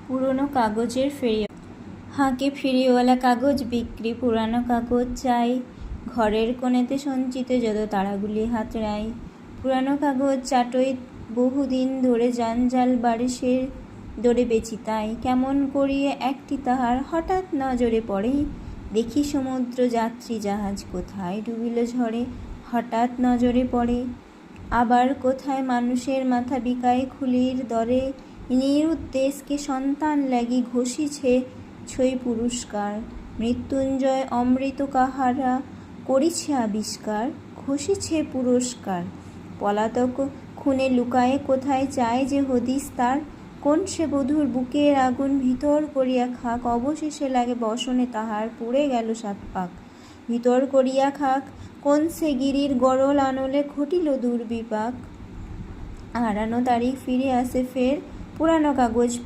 পুরনো কাগজের ফেরি। হাঁকে ফেরিওয়ালা কাগজ বিক্রি, পুরানো কাগজ চাই, ঘরের কোণেতে সঞ্চিত যত তারাগুলি হাতড়াই। পুরানো কাগজ চাটই বহুদিন ধরে, জঞ্জাল বারিশের দরে বেচি তাই। কেমন করিয়ে একটি তাহার হঠাৎ নজরে পড়ে, দেখি সমুদ্র যাত্রী জাহাজ কোথায় ডুবিল ঝড়ে, হঠাৎ নজরে পড়ে। আবার কোথায় মানুষের মাথা বিকায় খুলির দরে, নিরুদ্দেশকে সন্তান লাগি ঘষিছে ছই পুরস্কার। মৃত্যুঞ্জয় অমৃত কাহারা করিছে আবিষ্কার, ঘষিছে পুরস্কার। পলাতক খুনে লুকায়ে কোথায় চায় যে হদিস তার, কোন সে বধূর বুকের আগুন ভিতর করিয়া খাক, অবশেষে লাগে বসনে তাহার পুড়ে গেল 7 পাক। ভিতর করিয়া খাক, কোন সে গিরির গরল আনলে ঘটিল দুর্বিপাক। হারানো তারিখ ফিরে আসে ফের, পুরানো কাগজ